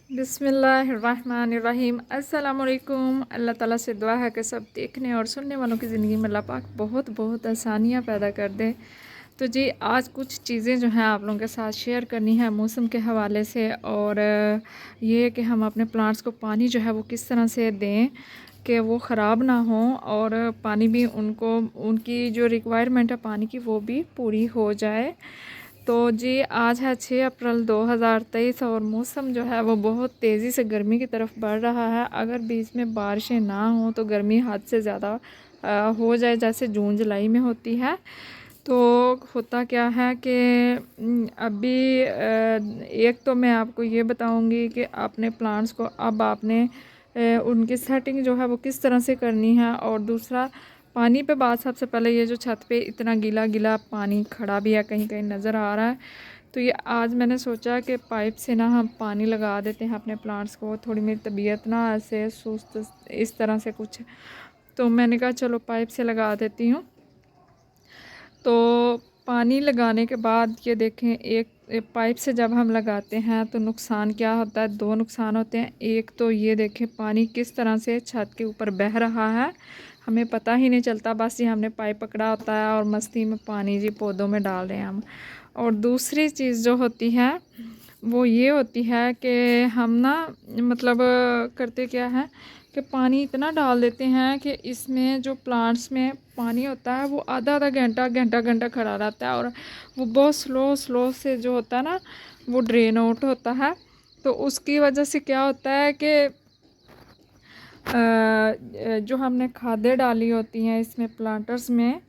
बिस्मिल्लाहिर्रहमानिर्रहीम। अस्सलाम वालेकुम। अल्लाह ताला से दुआ है कि सब देखने और सुनने वालों की ज़िंदगी में अल्लाह पाक बहुत बहुत आसानियाँ पैदा कर दे। तो जी आज कुछ चीज़ें जो हैं आप लोगों के साथ शेयर करनी है मौसम के हवाले से, और ये कि हम अपने प्लांट्स को पानी जो है वो किस तरह से दें कि वो ख़राब ना हो, और पानी भी उनको उनकी जो रिक्वायरमेंट है पानी की वो भी पूरी हो जाए। तो जी आज है 6 अप्रैल 2023 और मौसम जो है वो बहुत तेज़ी से गर्मी की तरफ बढ़ रहा है। अगर बीच में बारिशें ना हों तो गर्मी हद से ज़्यादा हो जाए, जैसे जून जुलाई में होती है। तो होता क्या है कि अभी एक तो मैं आपको ये बताऊंगी कि अपने प्लांट्स को अब आपने उनकी सेटिंग जो है वो किस तरह से करनी है, और दूसरा पानी पे बात। सबसे पहले ये जो छत पे इतना गीला गीला पानी खड़ा भी है, कहीं कहीं नज़र आ रहा है, तो ये आज मैंने सोचा कि पाइप से ना हम पानी लगा देते हैं अपने प्लांट्स को। थोड़ी मेरी तबीयत ना ऐसे सुस्त इस तरह से कुछ, तो मैंने कहा चलो पाइप से लगा देती हूँ। तो पानी लगाने के बाद ये देखें, एक पाइप से जब हम लगाते हैं तो नुकसान क्या होता है, दो नुकसान होते हैं। एक तो ये देखें पानी किस तरह से छत के ऊपर बह रहा है, हमें पता ही नहीं चलता, बस ये हमने पाइप पकड़ा होता है और मस्ती में पानी जी पौधों में डाल रहे हैं हम। और दूसरी चीज़ जो होती है वो ये होती है कि हम ना मतलब करते क्या है कि पानी इतना डाल देते हैं कि इसमें जो प्लांट्स में पानी होता है वो आधा आधा घंटा घंटा घंटा खड़ा रहता है, और वो बहुत स्लो स्लो से जो होता है ना वो ड्रेन आउट होता है। तो उसकी वजह से क्या होता है कि जो हमने खादें डाली होती हैं इसमें प्लांटर्स में,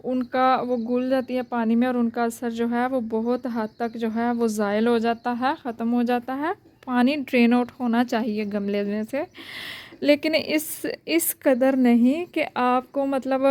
उनका वो घुल जाती है पानी में, और उनका असर जो है वो बहुत हद तक जो है वो ज़ायल हो जाता है, ख़त्म हो जाता है। पानी ड्रेन आउट होना चाहिए गमले में से, लेकिन इस कदर नहीं कि आपको मतलब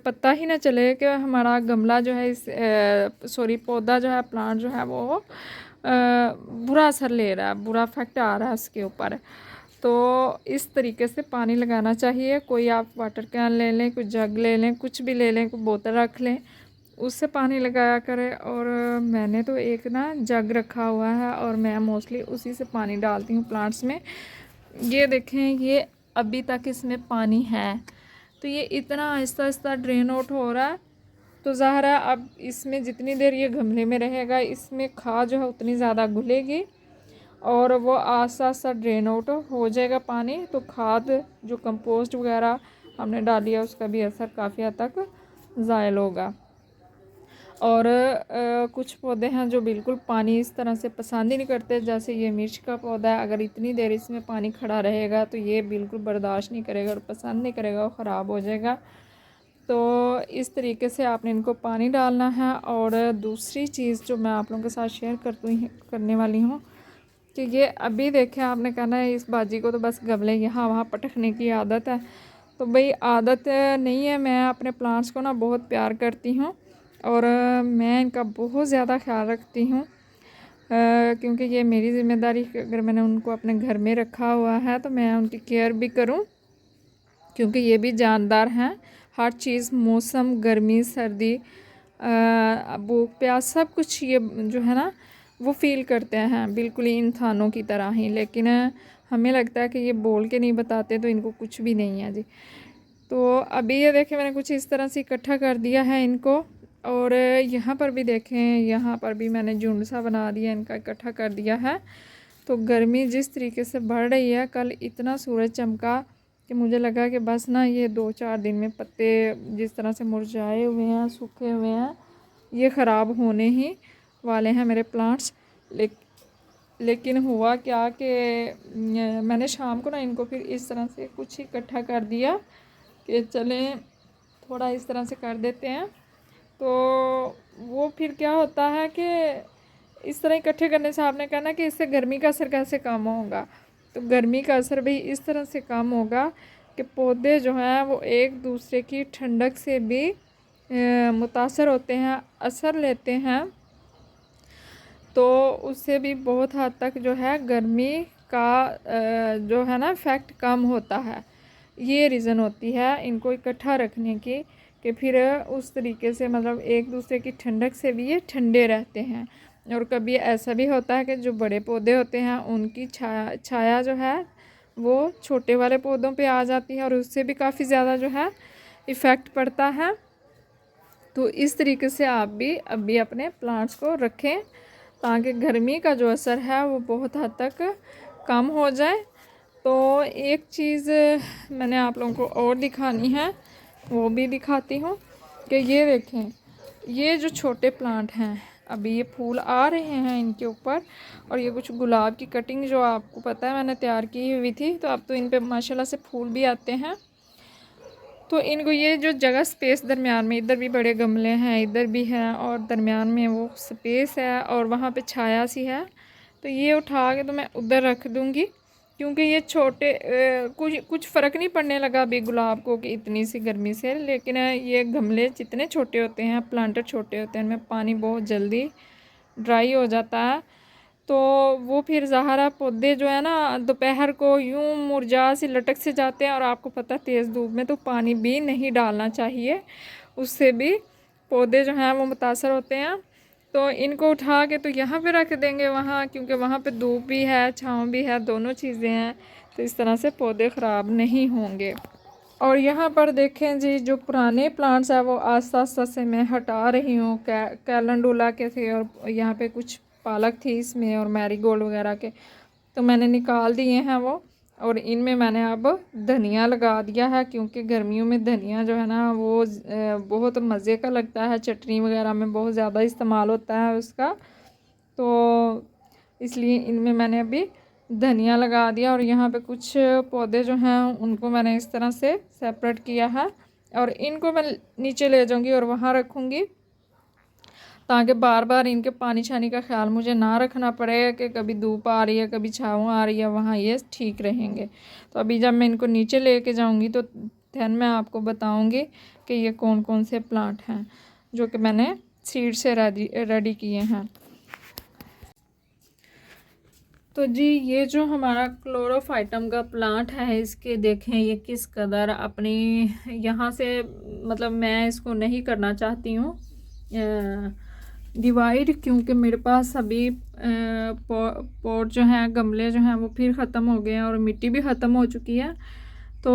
पता ही ना चले कि हमारा गमला जो है इस पौधा जो है, प्लांट जो है वो बुरा असर ले रहा है, बुरा इफेक्ट आ रहा है उसके ऊपर। तो इस तरीके से पानी लगाना चाहिए। कोई आप वाटर कैन ले लें, कोई जग ले लें, कुछ भी ले लें, कोई बोतल रख लें, उससे पानी लगाया करें। और मैंने तो एक ना जग रखा हुआ है और मैं मोस्टली उसी से पानी डालती हूँ प्लांट्स में। ये देखें, ये अभी तक इसमें पानी है, तो ये इतना आहिस्ता आहिस्ता ड्रेन आउट हो रहा है। तो ज़ाहिर है अब इसमें जितनी देर ये गमले में रहेगा इसमें खाद जो है उतनी ज़्यादा घुलेगी, और वो आस्ता आस्ता ड्रेन आउट हो जाएगा पानी। तो खाद जो कंपोस्ट वगैरह हमने डाली है उसका भी असर काफ़ी हद तक ज़ायल होगा। और कुछ पौधे हैं जो बिल्कुल पानी इस तरह से पसंद ही नहीं करते, जैसे ये मिर्च का पौधा है। अगर इतनी देर इसमें पानी खड़ा रहेगा तो ये बिल्कुल बर्दाश्त नहीं करेगा और पसंद नहीं करेगा, वो ख़राब हो जाएगा। तो इस तरीके से आपने इनको पानी डालना है। और दूसरी चीज़ जो मैं आप लोगों के साथ शेयर करने वाली हूँ कि ये अभी देखें, आपने कहना है इस बाजी को तो बस गमले यहाँ वहाँ पटकने की आदत है। तो भाई आदत नहीं है, मैं अपने प्लांट्स को ना बहुत प्यार करती हूँ, और मैं इनका बहुत ज़्यादा ख्याल रखती हूँ, क्योंकि ये मेरी ज़िम्मेदारी। अगर मैंने उनको अपने घर में रखा हुआ है तो मैं उनकी केयर भी करूँ, क्योंकि ये भी जानदार हैं। हर चीज़, मौसम, गर्मी सर्दी, भूख प्यास, सब कुछ ये जो है ना वो फ़ील करते हैं बिल्कुल ही इंसानों की तरह ही। लेकिन हमें लगता है कि ये बोल के नहीं बताते, तो इनको कुछ भी नहीं है जी। तो अभी ये देखें, मैंने कुछ इस तरह से इकट्ठा कर दिया है इनको। और यहाँ पर भी देखें, यहाँ पर भी मैंने झुंड सा बना दिया, इनका इकट्ठा कर दिया है। तो गर्मी जिस तरीके से बढ़ रही है, कल इतना सूरज चमका कि मुझे लगा कि बस ना ये 2-4 दिन में पत्ते जिस तरह से मुरझाए हुए हैं, सूखे हुए हैं, ये ख़राब होने ही वाले हैं मेरे प्लांट्स। लेकिन हुआ क्या कि मैंने शाम को ना इनको फिर इस तरह से कुछ इकट्ठा कर दिया कि चलें थोड़ा इस तरह से कर देते हैं। तो वो फिर क्या होता है कि इस तरह इकट्ठे करने से आपने कहा ना कि इससे गर्मी का असर कैसे कम होगा, तो गर्मी का असर भी इस तरह से कम होगा कि पौधे जो हैं वो एक दूसरे की ठंडक से भी मुतासर होते हैं, असर लेते हैं। तो उससे भी बहुत हद तक जो है गर्मी का जो है ना इफ़ेक्ट कम होता है। ये रीज़न होती है इनको इकट्ठा रखने की, कि फिर उस तरीके से मतलब एक दूसरे की ठंडक से भी ये ठंडे रहते हैं। और कभी ऐसा भी होता है कि जो बड़े पौधे होते हैं उनकी छाया जो है वो छोटे वाले पौधों पे आ जाती है और उससे भी काफ़ी ज़्यादा जो है इफ़ेक्ट पड़ता है। तो इस तरीके से आप भी अभी अपने प्लांट्स को रखें ताकि गर्मी का जो असर है वो बहुत हद तक कम हो जाए। तो एक चीज़ मैंने आप लोगों को और दिखानी है, वो भी दिखाती हूँ कि ये देखें, ये जो छोटे प्लांट हैं अभी ये फूल आ रहे हैं इनके ऊपर, और ये कुछ गुलाब की कटिंग जो आपको पता है मैंने तैयार की हुई थी, तो अब तो इन पे माशाल्लाह से फूल भी आते हैं। तो इनको ये जो जगह स्पेस दरमियान में, इधर भी बड़े गमले हैं, इधर भी हैं, और दरमियान में वो स्पेस है और वहाँ पे छाया सी है, तो ये उठा के तो मैं उधर रख दूँगी क्योंकि ये छोटे कुछ फ़र्क नहीं पड़ने लगा अभी गुलाब को कि इतनी सी गर्मी से। लेकिन ये गमले जितने छोटे होते हैं, प्लांटर छोटे होते हैं, इनमें पानी बहुत जल्दी ड्राई हो जाता है, तो वो फिर ज़ाहरा पौधे जो है ना दोपहर को यूं मुरझा से लटक से जाते हैं, और आपको पता है तेज़ धूप में तो पानी भी नहीं डालना चाहिए, उससे भी पौधे जो हैं वो मुतासर होते हैं। तो इनको उठा के तो यहाँ पे रख देंगे वहाँ, क्योंकि वहाँ पे धूप भी है छाँव भी है, दोनों चीज़ें हैं, तो इस तरह से पौधे ख़राब नहीं होंगे। और यहाँ पर देखें जी, जो पुराने प्लांट्स हैं वो आस्ता आस्ता से मैं हटा रही हूँ। कैलेंडुला के थे और यहाँ पे कुछ पालक थी इसमें और मैरीगोल्ड वगैरह के, तो मैंने निकाल दिए हैं वो, और इनमें मैंने अब धनिया लगा दिया है क्योंकि गर्मियों में धनिया जो है ना वो बहुत मज़े का लगता है, चटनी वगैरह में बहुत ज़्यादा इस्तेमाल होता है उसका, तो इसलिए इनमें मैंने अभी धनिया लगा दिया। और यहाँ पे कुछ पौधे जो हैं उनको मैंने इस तरह से सेपरेट किया है, और इनको मैं नीचे ले जाऊँगी और वहाँ रखूँगी ताकि बार बार इनके पानी छानी का ख्याल मुझे ना रखना पड़े कि कभी धूप आ रही है कभी छाँव आ रही है, वहाँ ये ठीक रहेंगे। तो अभी जब मैं इनको नीचे लेके जाऊँगी तो दैन मैं आपको बताऊँगी कि ये कौन कौन से प्लांट हैं जो कि मैंने सीड से रेडी किए हैं। तो जी ये जो हमारा क्लोरोफाइटम का प्लांट है, इसके देखें ये किस कदर अपनी यहाँ से, मतलब मैं इसको नहीं करना चाहती हूँ डिवाइड, क्योंकि मेरे पास अभी पॉट जो हैं गमले जो हैं वो फिर ख़त्म हो गए हैं और मिट्टी भी ख़त्म हो चुकी है। तो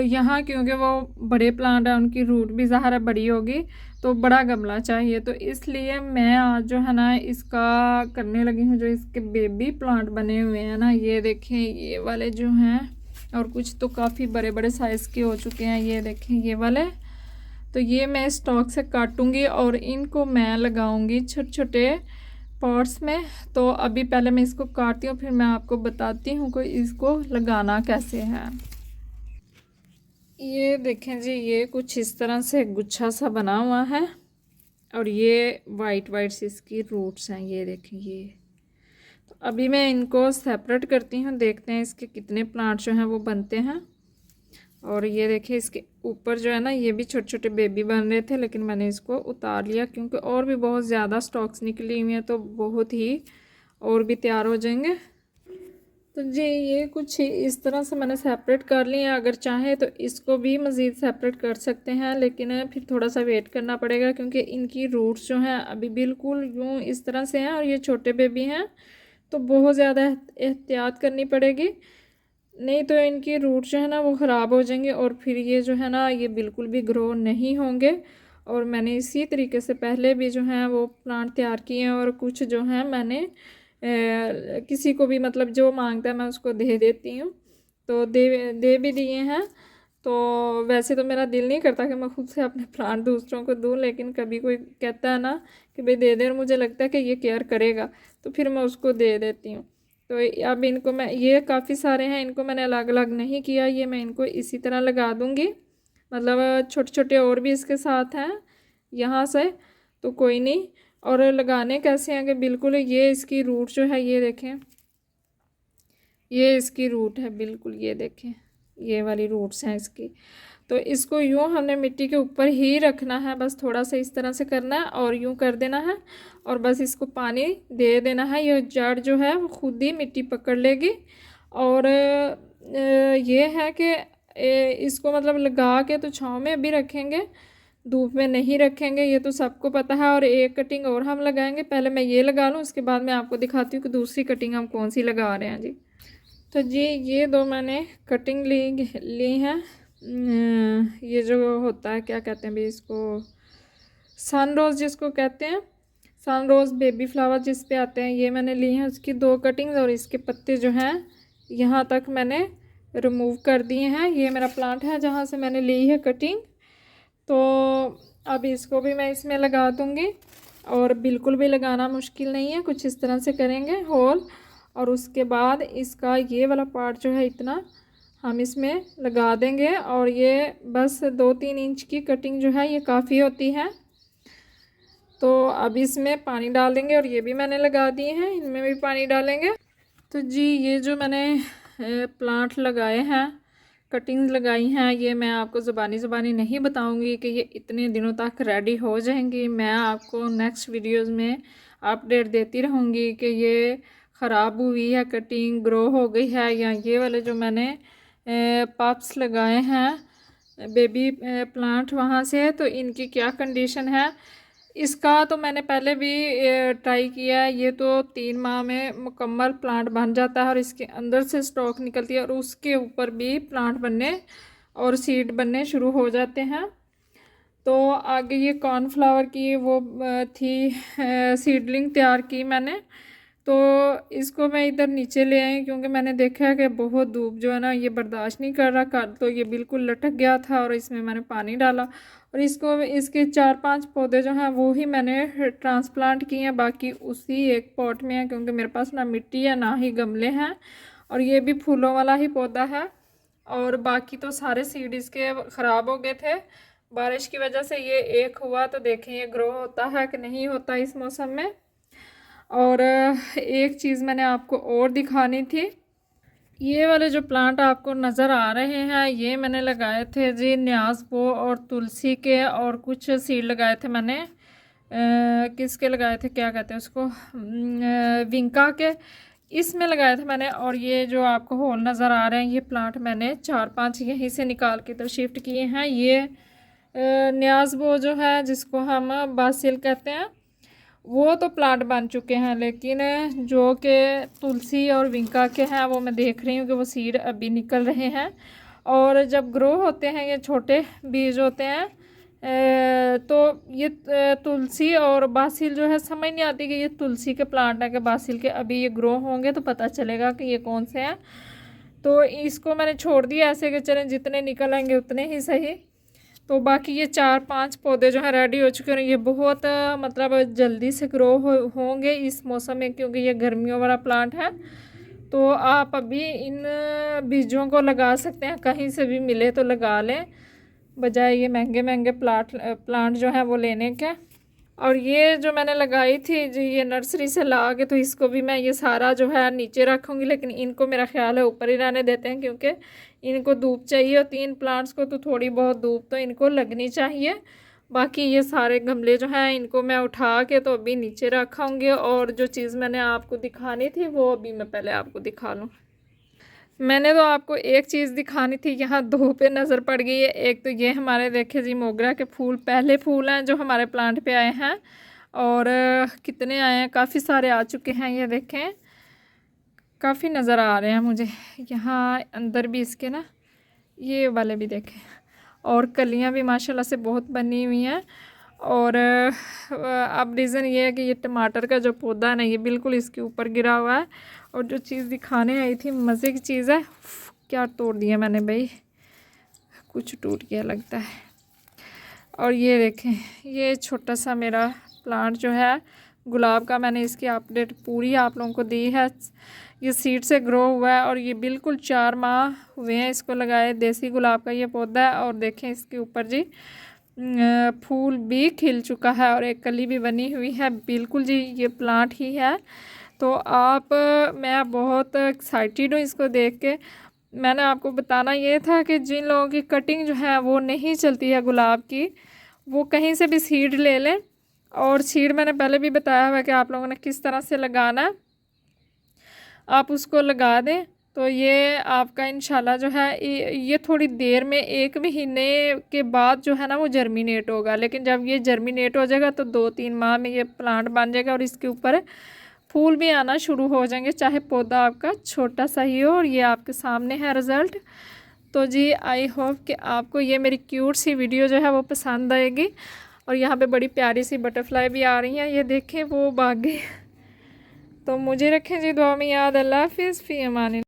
यहाँ क्योंकि वो बड़े प्लांट हैं उनकी रूट भी ज़ाहिर बड़ी होगी, तो बड़ा गमला चाहिए, तो इसलिए मैं आज जो है ना इसका करने लगी हूँ। जो इसके बेबी प्लांट बने हुए हैं ना, ये देखें ये वाले जो हैं, और कुछ तो काफ़ी बड़े बड़े साइज़ के हो चुके हैं, ये देखें ये वाले, तो ये मैं स्टॉक से काटूँगी और इनको मैं लगाऊँगी छोटे छोटे पॉट्स में। तो अभी पहले मैं इसको काटती हूँ, फिर मैं आपको बताती हूँ कि इसको लगाना कैसे है। ये देखें जी, ये कुछ इस तरह से गुच्छा सा बना हुआ है, और ये वाइट वाइट सी इसकी रूट्स हैं, ये देखें ये। तो अभी मैं इनको सेपरेट करती हूँ, देखते हैं इसके कितने प्लांट जो हैं वो बनते हैं। और ये देखिए इसके ऊपर जो है ना ये भी छोटे छोटे बेबी बन रहे थे, लेकिन मैंने इसको उतार लिया क्योंकि और भी बहुत ज़्यादा स्टॉक्स निकली हुई हैं, तो बहुत ही और भी तैयार हो जाएंगे। तो जी ये कुछ इस तरह से मैंने सेपरेट कर लिया। अगर चाहे तो इसको भी मज़ीद सेपरेट कर सकते हैं, लेकिन फिर थोड़ा सा वेट करना पड़ेगा क्योंकि इनकी रूट्स जो हैं अभी बिल्कुल यूँ इस तरह से हैं, और ये छोटे बेबी हैं, तो बहुत ज़्यादा एहतियात करनी पड़ेगी, नहीं तो इनकी रूट जो है ना वो ख़राब हो जाएंगे और फिर ये जो है ना ये बिल्कुल भी ग्रो नहीं होंगे। और मैंने इसी तरीके से पहले भी जो है वो प्लांट तैयार किए हैं, और कुछ जो हैं मैंने किसी को भी मतलब जो मांगता है मैं उसको दे देती हूँ, तो दे भी दिए हैं। तो वैसे तो मेरा दिल नहीं करता कि मैं खुद से अपने प्लांट दूसरों को दूँ, लेकिन कभी कोई कहता है ना कि भाई दे दे, और मुझे लगता है कि ये केयर करेगा, तो फिर मैं उसको दे देती हूँ। तो अब इनको मैं, ये काफ़ी सारे हैं, इनको मैंने अलग अलग नहीं किया, ये मैं इनको इसी तरह लगा दूँगी, मतलब छोटे छोटे और भी इसके साथ हैं यहाँ से, तो कोई नहीं। और लगाने कैसे हैं कि बिल्कुल ये इसकी रूट जो है ये देखें, ये इसकी रूट है बिल्कुल, ये देखें ये वाली रूट्स हैं इसकी। तो इसको यूँ हमने मिट्टी के ऊपर ही रखना है, बस थोड़ा सा इस तरह से करना है और यूँ कर देना है, और बस इसको पानी दे देना है, ये जड़ जो है वो खुद ही मिट्टी पकड़ लेगी। और ये है कि इसको मतलब लगा के तो छाँव में भी रखेंगे, धूप में नहीं रखेंगे, ये तो सबको पता है। और एक कटिंग और हम लगाएंगे, पहले मैं ये लगा लूँ, उसके बाद मैं आपको दिखाती हूँ कि दूसरी कटिंग हम कौन सी लगा रहे हैं जी। तो जी ये दो मैंने कटिंग ली हैं। ये जो होता है क्या कहते हैं भाई इसको, सन रोज़ जिसको कहते हैं, सन रोज़ बेबी फ्लावर जिस पे आते हैं, ये मैंने ली हैं उसकी दो कटिंग्स। और इसके पत्ते जो हैं यहाँ तक मैंने रिमूव कर दिए हैं। ये मेरा प्लांट है जहाँ से मैंने ली है कटिंग। तो अब इसको भी मैं इसमें लगा दूँगी, और बिल्कुल भी लगाना मुश्किल नहीं है, कुछ इस तरह से करेंगे होल। और उसके बाद इसका ये वाला पार्ट जो है इतना हम इसमें लगा देंगे। और ये बस 2-3 इंच की कटिंग जो है ये काफ़ी होती है। तो अब इसमें पानी डाल देंगे, और ये भी मैंने लगा दिए हैं, इनमें भी पानी डालेंगे। तो जी ये जो मैंने प्लांट लगाए हैं, कटिंग्स लगाई हैं, ये मैं आपको ज़ुबानी नहीं बताऊंगी कि ये इतने दिनों तक रेडी हो जाएंगी। मैं आपको नेक्स्ट वीडियोस में अपडेट देती रहूँगी कि ये ख़राब हुई है कटिंग, ग्रो हो गई है, या ये वाले जो मैंने पप्स लगाए हैं बेबी प्लांट वहाँ से, तो इनकी क्या कंडीशन है। इसका तो मैंने पहले भी ट्राई किया है। ये तो 3 माह में मुकम्मल प्लांट बन जाता है, और इसके अंदर से स्टॉक निकलती है, और उसके ऊपर भी प्लांट बनने और सीड बनने शुरू हो जाते हैं। तो आगे ये कॉर्नफ्लावर की वो थी सीडलिंग तैयार की मैंने, तो इसको मैं इधर नीचे ले आई क्योंकि मैंने देखा है कि बहुत धूप जो है ना ये बर्दाश्त नहीं कर रहा। कल तो ये बिल्कुल लटक गया था, और इसमें मैंने पानी डाला, और इसको इसके 4-5 पौधे जो हैं वो ही मैंने ट्रांसप्लांट किए हैं। बाकी उसी एक पॉट में है क्योंकि मेरे पास ना मिट्टी है ना ही गमले हैं, और ये भी फूलों वाला ही पौधा है। और बाकी तो सारे सीड इसके ख़राब हो गए थे बारिश की वजह से। ये एक हुआ, तो देखें ये ग्रो होता है कि नहीं होता इस मौसम में। और एक चीज़ मैंने आपको और दिखानी थी, ये वाले जो प्लांट आपको नज़र आ रहे हैं ये मैंने लगाए थे जी न्याज़बो और तुलसी के, और कुछ सीड लगाए थे मैंने किसके लगाए थे, क्या कहते हैं उसको, विंका के, इसमें लगाए थे मैंने। और ये जो आपको होल नज़र आ रहे हैं ये प्लांट मैंने 4-5 यहीं से निकाल के इधर शिफ्ट किए हैं। ये न्याज़बो जो है जिसको हम बासिल कहते हैं, वो तो प्लांट बन चुके हैं, लेकिन जो कि तुलसी और विंका के हैं वो मैं देख रही हूँ कि वो सीड अभी निकल रहे हैं। और जब ग्रो होते हैं ये छोटे बीज होते हैं, तो ये तुलसी और बासिल जो है समझ नहीं आती कि ये तुलसी के प्लांट है कि बासिल के। अभी ये ग्रो होंगे तो पता चलेगा कि ये कौन से हैं। तो इसको मैंने छोड़ दिया ऐसे कि चलें जितने निकल आएंगे उतने ही सही। तो बाकी ये 4-5 पौधे जो हैं रेडी हो चुके हैं। ये बहुत मतलब जल्दी से ग्रो होंगे इस मौसम में क्योंकि ये गर्मियों वाला प्लांट है। तो आप अभी इन बीजों को लगा सकते हैं, कहीं से भी मिले तो लगा लें, बजाय ये महंगे महंगे प्लांट जो है वो लेने के। और ये जो मैंने लगाई थी जो ये नर्सरी से ला के, तो इसको भी मैं ये सारा जो है नीचे रखूँगी, लेकिन इनको मेरा ख्याल है ऊपर ही रहने देते हैं क्योंकि इनको धूप चाहिए होती है। इन प्लांट्स को तो थोड़ी बहुत धूप तो इनको लगनी चाहिए। बाकी ये सारे गमले जो हैं इनको मैं उठा के तो अभी नीचे रखाऊँगी। और जो चीज़ मैंने आपको दिखानी थी वो अभी मैं पहले आपको दिखा लूँ। मैंने तो आपको एक चीज़ दिखानी थी, यहाँ दो पे नज़र पड़ गई है। एक तो ये हमारे देखे जी मोगरा के फूल, पहले फूल हैं जो हमारे प्लांट पे आए हैं, और कितने आए हैं, काफ़ी सारे आ चुके हैं। ये देखें काफ़ी नज़र आ रहे हैं मुझे यहाँ अंदर भी इसके ना, ये वाले भी देखें, और कलियाँ भी माशाल्लाह से बहुत बनी हुई हैं। और अब रीज़न ये है कि ये टमाटर का जो पौधा है ना ये बिल्कुल इसके ऊपर गिरा हुआ है। और जो चीज़ दिखाने आई थी मज़े की चीज़ है, क्या तोड़ दिया मैंने भाई, कुछ टूट गया लगता है। और ये देखें ये छोटा सा मेरा प्लांट जो है गुलाब का, मैंने इसकी अपडेट पूरी आप लोगों को दी है। ये सीड से ग्रो हुआ है और ये बिल्कुल 4 माह हुए हैं इसको लगाए। देसी गुलाब का ये पौधा है, और देखें इसके ऊपर जी फूल भी खिल चुका है और एक कली भी बनी हुई है। बिल्कुल जी ये प्लांट ही है। तो मैं बहुत एक्साइटेड हूँ इसको देख के। मैंने आपको बताना ये था कि जिन लोगों की कटिंग जो है वो नहीं चलती है गुलाब की, वो कहीं से भी सीड ले लें। और सीड मैंने पहले भी बताया हुआ है कि आप लोगों ने किस तरह से लगाना है। आप उसको लगा दें तो ये आपका इंशाल्लाह जो है ये थोड़ी देर में 1 महीने के बाद जो है ना वो जर्मिनेट होगा। लेकिन जब ये जर्मिनेट हो जाएगा तो 2-3 माह में ये प्लांट बन जाएगा और इसके ऊपर फूल भी आना शुरू हो जाएंगे, चाहे पौधा आपका छोटा सा ही हो। और ये आपके सामने है रिज़ल्ट। तो जी आई होप कि आपको ये मेरी क्यूट सी वीडियो जो है वो पसंद आएगी। और यहाँ पे बड़ी प्यारी सी बटरफ्लाई भी आ रही हैं, ये देखें वो भाग गई। तो मुझे रखें जी दुआ में याद। अल्लाह हाफिज़, फ़ी अमान।